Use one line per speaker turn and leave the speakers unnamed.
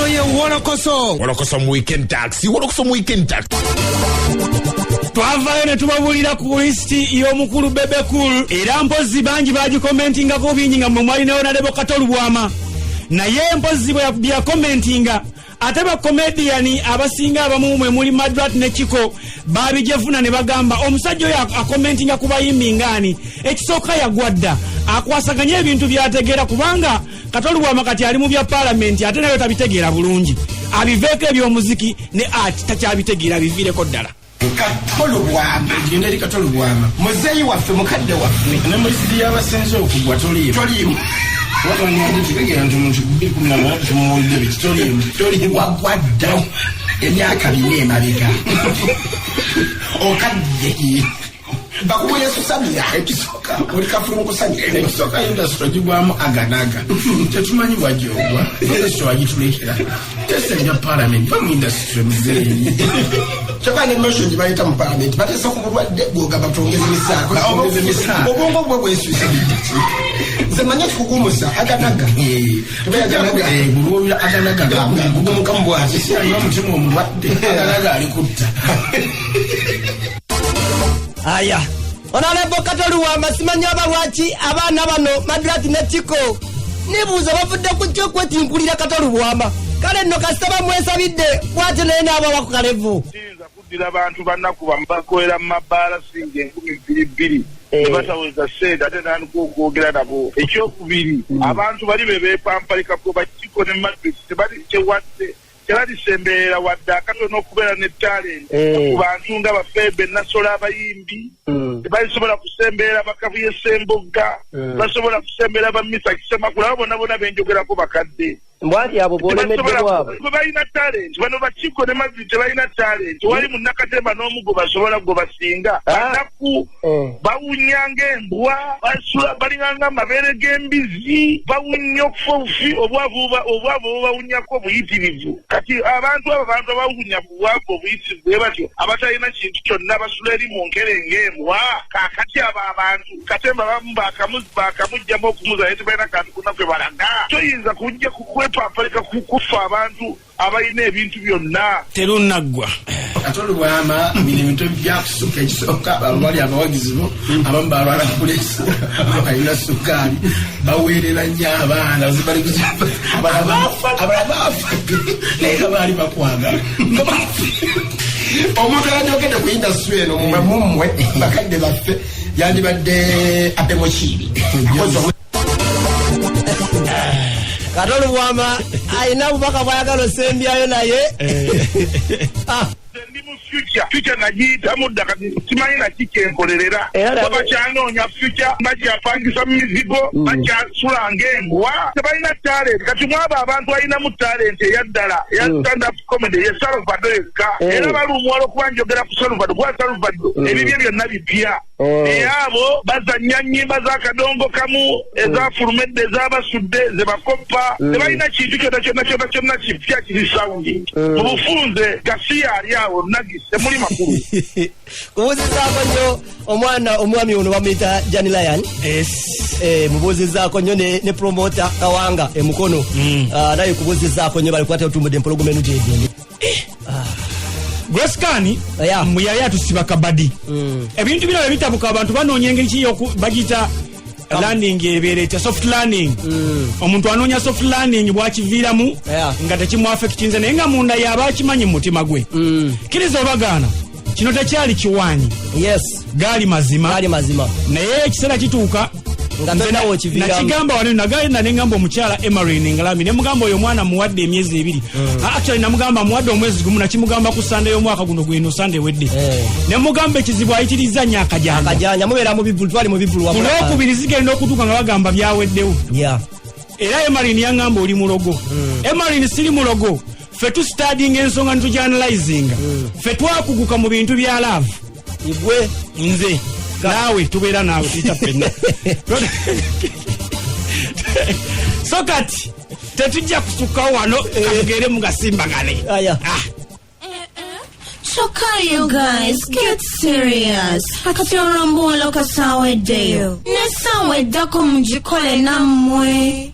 ye Wolokoso.
Wolokoso mu weekend taxi. Wolokoso mu weekend taxi.
Twavayo ne tubabulira ku listi y'omukulu Bebe Cool era mpozi bangi bagikomentingako bingi nga mwe mwalinayo Nalebo Katolubwama naye mpozi bya commentinga ate ba comedian abasinga abamu mwe muli Madrat ne Chiko babijefuna ne bagamba omusajja oyo akomentinga ku bayimbi ngani ekisooka yagwadda akwasaganya ebintu byategeera kubanga Katolubwama kati ali mu bya parliament ate nayo tabitegeera bulungi abiveeko ebyomuziki ne art takyabitegeera biviireko ddala.
Katolubwama genderi Katolubwama muzeyi waffe mukadde waffe
ne mulisi y'abasenze okugwa toliimu wakanyanja tegera nti omuntu 2018 tumuwulidde bitoliimu
wagwadda emyaka 4 emabega okadde bakuwa Yesu samira ekisoka oli kafulu kusanya
ekisoka industry gigwamu aganaga tetumanyi bwajogwa yesu wagitulekera tesenja parliament bamu industry muzeeyi
chakane motion jibayita mu parliament batesa kubulwadde bwogamba tongeze misaako obwongo bwe bwesusa zemanya kugumusa aganaga
bulubira aganaga
gugumukambwa
sisi alina mutima omulwadde aganaga alikutta.
Aya Nalebo Katolubwama simanya abalwaki abaana bano Madrat ne Chiko nibuuza bavudde ku kyo kwetinkulira Katolubwama kale nno kasaba mwesabidde bwate naye n'aba wakukalevu
kuddira abantu bannaku bakolera mu mabbaala singa 2022 nebataweza sente ate nandika okwogera nabo. Ekyokubiri abantu bali bebeepampalikako Chiko ne Madrat tebali kyewadde teradisembeera wadde akatono okubeera ne talent ku bantu nga bafebe nasola abayimbi tebalisobola kusembeera bakabuye Sembogga basobola kusembeera bamisa Kisemakula bonna benjogerako bakadde
mbwati abo bolemeddwabo
terunaggwa.
Katolubwama bintu byakusuka ekisooka abali abawagizi bo abamu balwala kulesa abalina sukaali baweerera nnyo abaana zibali abalabaafa naye abaali bakwagala
omuntu ayogedde ku industry eno mumwe bakadde baffe yandibadde abemokiiri
Katolubwama ayina bubaka bwayagala osembyayo naye
ndi mu future nagiyita mudda kati simanyi nakikenkolerera babakyanoonya future bakyapangisa mu mizigo bakyasulanga embwa tebalina talent kati mwabo abantu balinamu talent eyaddala eya stand up comedy ye Salvador yekka era baluumwala okuba njogera ku Salvador bwa Salvador ebibye byonna bipya naye abo bazannya nnyimba z'akadongo kamu ezafulumedde ezabasudde ze bakoppa tebalina kintu kyonna kipya kiri sawundi mu bufunze Gasiya ali awo nagi temuli makulu
kubuuzizaako nnyo omwana omwami ono bamuyita Jani Lion mubuuzizaako nnyo ne promota Kawanga emukono naye kubuuzizaako nnyo balikwata otumbudde empologomenu gyegende
Groscani muyali atusiba kabadi ebintu bino ebitabuka abantu banoonya engeri ki bagita learning ebeereta soft learning omuntu anoonya soft learning bwakiviiramu nga tekimwafekitinze naye nga munda yaba akimanyi mu mutima gwe kiriza obagaana kino tekyali kiwaanyi gaali mazima naye ekiseera kituuka nakigamba wano nagenda nengamba omukyala Emarine Ngalami nemugamba oyo omwana muwadde emyezi 2 actually namugamba muwadde omwezi gumu nakimugamba ku Sunday y'omwaka guno gwino Sunday wedde nemugamba ekizibu ayitiriza nnyo akajanja
mubeera mu bibulu twali mu bibulu
wamula okubiri zigenda okutuuka nga bagamba byaweddewo era Emarine yangamba oli mulogo Emarine siri mulogo ffe tustudying ensonga netujanalyzinga ffe twakuguka mu bintu bya love
igwe
nze nawe tubeera nawe tutapena so kati tetujja kusuka wano kagere mugasimbagane
So can you guys get serious? Akatyora mbola kasaweddeyo. Nesawedda ko mujikole namwe.